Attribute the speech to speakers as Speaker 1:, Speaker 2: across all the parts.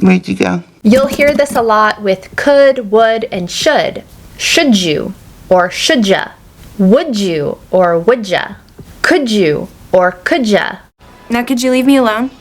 Speaker 1: Where'd you go?
Speaker 2: You'll hear this a lot with could, would, and should. Should you or should ya? Would you or would ya? Could you or could ya?
Speaker 3: Now could you leave me alone?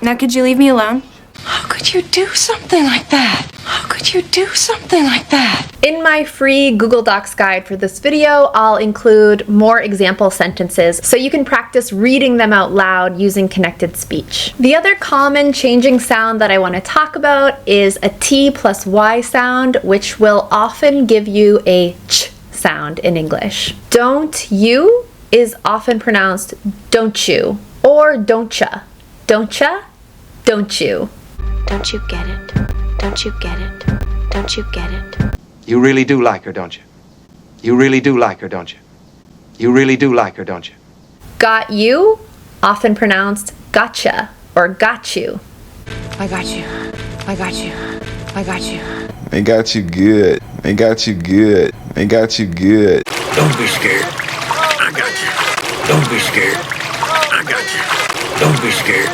Speaker 3: Now could you leave me alone? How could you do something like that? How could you do something like that?
Speaker 2: In my free Google Docs guide for this video, I'll include more example sentences so you can practice reading them out loud using connected speech. The other common changing sound that I want to talk about is a T plus Y sound, which will often give you a ch sound in English. Don't you is often pronounced don't you or don't ya. Don't ya? Don't you.
Speaker 1: Don't you get it? Don't you get it? Don't you get it?
Speaker 4: You really do like her, don't you? You really do like her, don't you? You really do like her, don't you?
Speaker 2: Got you, often pronounced gotcha or got you.
Speaker 3: I got you. I got you. I got you.
Speaker 5: They got you good. They got you good. They got you good.
Speaker 6: Don't be scared. I got you. Don't be scared. I got you. Don't be scared.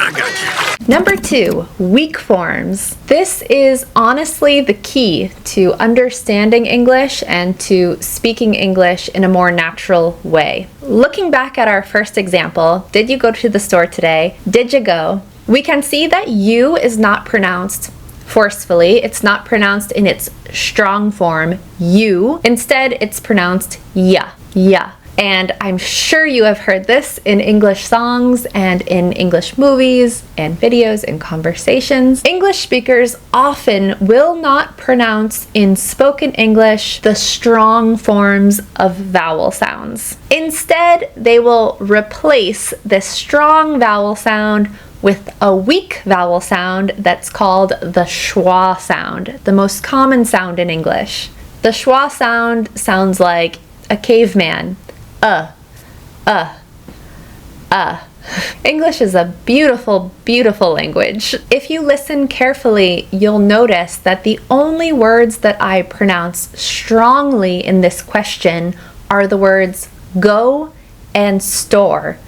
Speaker 6: I got you.
Speaker 2: Number 2, weak forms. This is honestly the key to understanding English and to speaking English in a more natural way. Looking back at our first example, did you go to the store today? Did you go? We can see that you is not pronounced forcefully. It's not pronounced in its strong form, you. Instead, it's pronounced ya, ya. And I'm sure you have heard this in English songs and in English movies and videos and conversations. English speakers often will not pronounce in spoken English the strong forms of vowel sounds. Instead, they will replace this strong vowel sound with a weak vowel sound that's called the schwa sound, the most common sound in English. The schwa sound sounds like a caveman. English is a beautiful, beautiful language. If you listen carefully, you'll notice that the only words that I pronounce strongly in this question are the words go and store.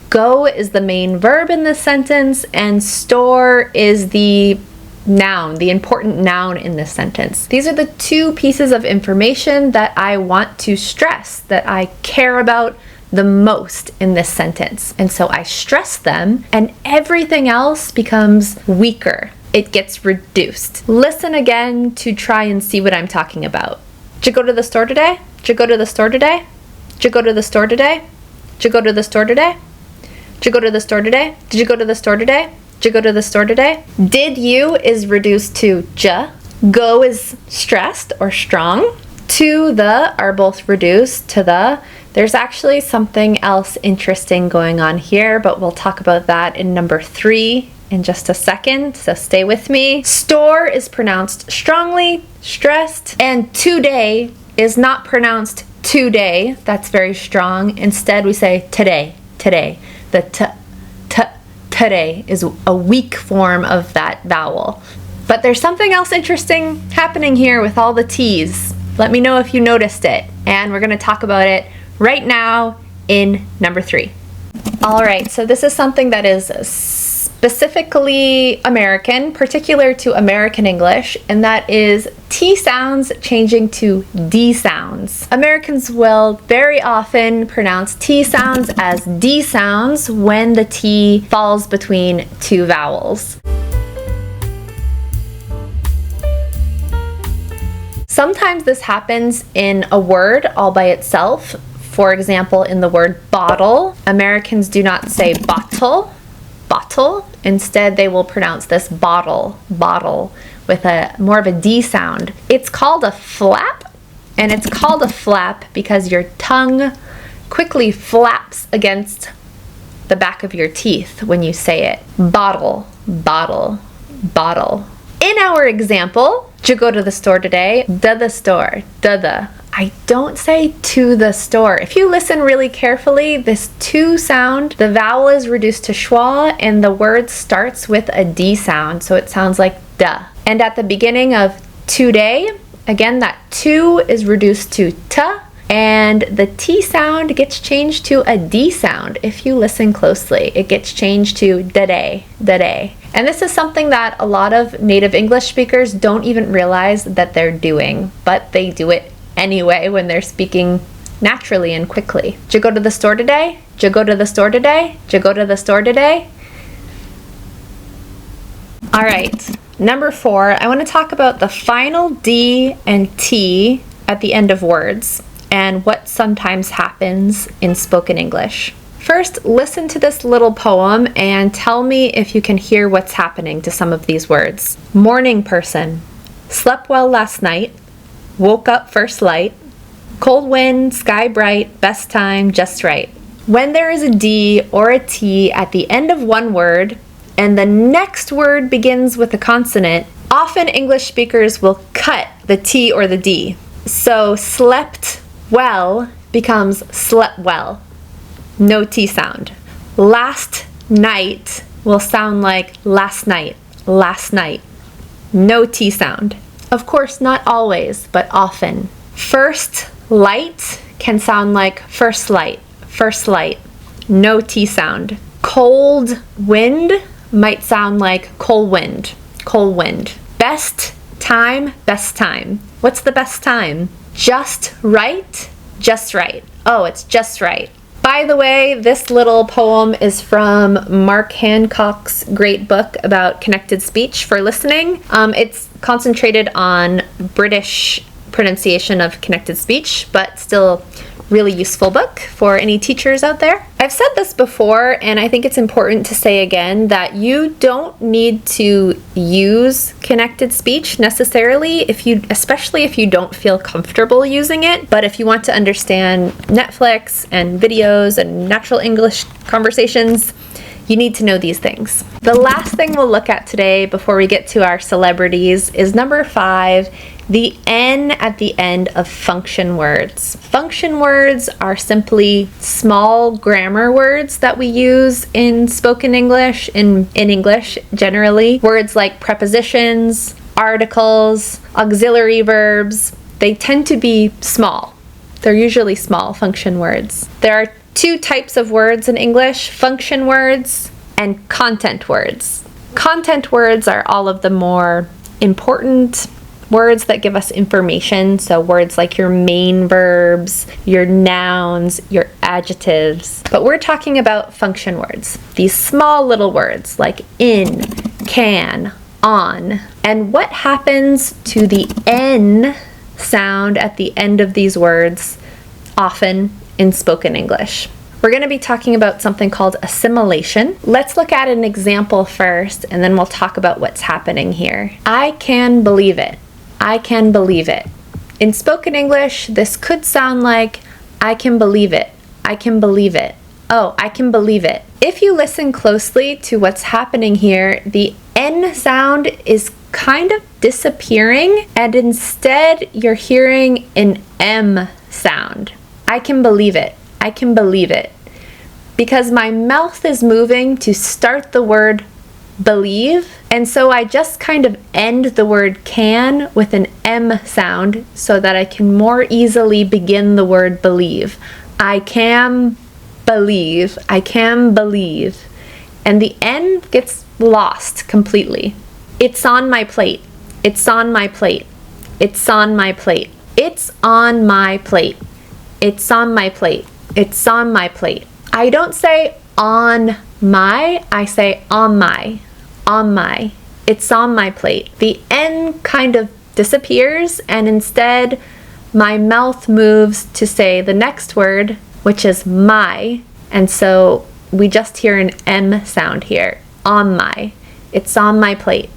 Speaker 2: Go is the main verb in this sentence, and store is the noun, the important noun in this sentence. These are the two pieces of information that I want to stress, that I care about the most in this sentence. And so I stress them, and everything else becomes weaker. It gets reduced. Listen again to try and see what I'm talking about. Did you go to the store today? Did you go to the store today? Did you go to the store today? Did you go to the store today? Did you go to the store today? Did you go to the store today? Did you go to the store today? Did you is reduced to ja. Go is stressed or strong. To the are both reduced to the. There's actually something else interesting going on here, but we'll talk about that in number 3 in just a second, so stay with me. Store is pronounced strongly, stressed, and today is not pronounced today. That's very strong. Instead, we say today, today. The today is a weak form of that vowel. But there's something else interesting happening here with all the T's. Let me know if you noticed it, and we're going to talk about it right now in number 3. All right, so this is something that is specifically American, particular to American English, and that is T sounds changing to D sounds. Americans will very often pronounce T sounds as D sounds when the T falls between two vowels. Sometimes this happens in a word all by itself. For example, in the word bottle, Americans do not say bottle, bottle. Instead, they will pronounce this bottle, bottle, with a more of a D sound. It's called a flap, and it's called a flap because your tongue quickly flaps against the back of your teeth when you say it. Bottle, bottle, bottle. In our example, did you go to the store today? To the store, to the. I don't say to the store. If you listen really carefully, this to sound, the vowel is reduced to schwa and the word starts with a D sound, so it sounds like duh. And at the beginning of today, again, that to is reduced to t And the T sound gets changed to a D sound if you listen closely. It gets changed to da-day, da-day. And this is something that a lot of native English speakers don't even realize that they're doing, but they do it anyway when they're speaking naturally and quickly. Did you go to the store today? Did you go to the store today? Did you go to the store today? All right, number 4, I want to talk about the final D and T at the end of words and what sometimes happens in spoken English. First, listen to this little poem and tell me if you can hear what's happening to some of these words. Morning person, slept well last night, woke up first light, cold wind, sky bright, best time, just right. When there is a D or a T at the end of one word and the next word begins with a consonant, often English speakers will cut the T or the D. So slept well becomes slept well. No T sound. Last night will sound like last night, last night. No T sound. Of course, not always, but often. First light can sound like first light, first light. No T sound. Cold wind might sound like cold wind, cold wind. Best time, best time. What's the best time? Just right, just right. Oh, it's just right. By the way, this little poem is from Mark Hancock's great book about connected speech for listening. It's concentrated on British pronunciation of connected speech, but still really useful book for any teachers out there. I've said this before, and I think it's important to say again that you don't need to use connected speech necessarily, especially if you don't feel comfortable using it. But if you want to understand Netflix and videos and natural English conversations, you need to know these things. The last thing we'll look at today before we get to our celebrities is number 5, the N at the end of function words. Function words are simply small grammar words that we use in spoken English, in English generally. Words like prepositions, articles, auxiliary verbs, they tend to be small. They're usually small function words. There are 2 types of words in English, function words and content words. Content words are all of the more important words that give us information, so words like your main verbs, your nouns, your adjectives. But we're talking about function words, these small little words like in, can, on. And what happens to the N sound at the end of these words often in spoken English? We're going to be talking about something called assimilation. Let's look at an example first, and then we'll talk about what's happening here. I can believe it. I can believe it. In spoken English, this could sound like I can believe it. I can believe it. Oh, I can believe it. If you listen closely to what's happening here, the N sound is kind of disappearing, and instead you're hearing an M sound. I can believe it. I can believe it. Because my mouth is moving to start the word believe, and so I just kind of end the word can with an M sound so that I can more easily begin the word believe. I can believe. I can believe. And the N gets lost completely. It's on my plate. It's on my plate. It's on my plate. It's on my plate. It's on my plate. It's on my plate. I don't say on my, I say on my. On my. It's on my plate. The N kind of disappears, and instead my mouth moves to say the next word, which is my, and so we just hear an M sound here. On my. It's on my plate.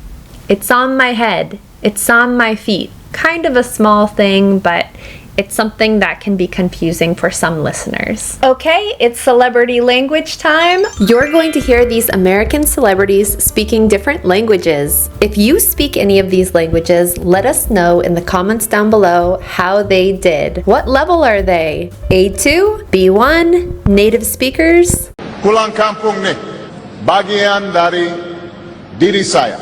Speaker 2: It's on my head. It's on my feet. Kind of a small thing, but it's something that can be confusing for some listeners. Okay, it's celebrity language time. You're going to hear these American celebrities speaking different languages. If you speak any of these languages, let us know in the comments down below how they did. What level are they? A2? B1? Native speakers?
Speaker 7: Pulang kampung nih, bagian dari diri saya.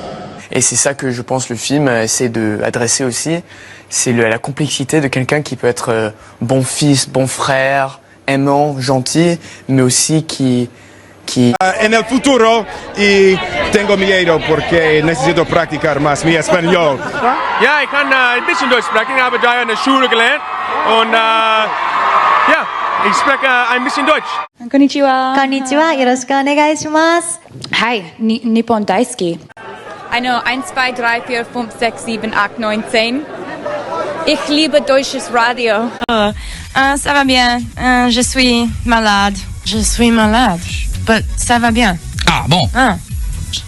Speaker 7: Et c'est ça que je pense le film essaie d'adresser aussi. C'est la complexité de quelqu'un qui peut être bon fils, bon frère, aimant, gentil, mais aussi qui
Speaker 8: En el futuro y tengo miedo porque necesito practicar más mi español.
Speaker 9: Ja, ik kan een beetje Duits spreken. Ik heb daar in de Schule gelernt. Und ja, ich spreche ein bisschen Deutsch.
Speaker 3: Konnichiwa.
Speaker 10: Konnichiwa. よろしくお願いします。
Speaker 3: Hi, Nippon Daisuki. Eine 1, 2, 3, 4, 5, 6, 7, 8, 9, 10. Ich liebe deutsches Radio.
Speaker 11: Ça va bien. Je suis malade. Je suis malade. But ça va bien.
Speaker 12: Ah bon.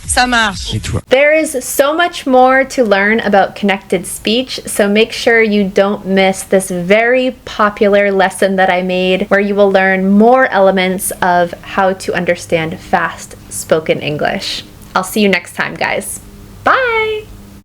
Speaker 11: Ça marche.
Speaker 2: There is so much more to learn about connected speech, so make sure you don't miss this very popular lesson that I made where you will learn more elements of how to understand fast spoken English. I'll see you next time, guys. Bye!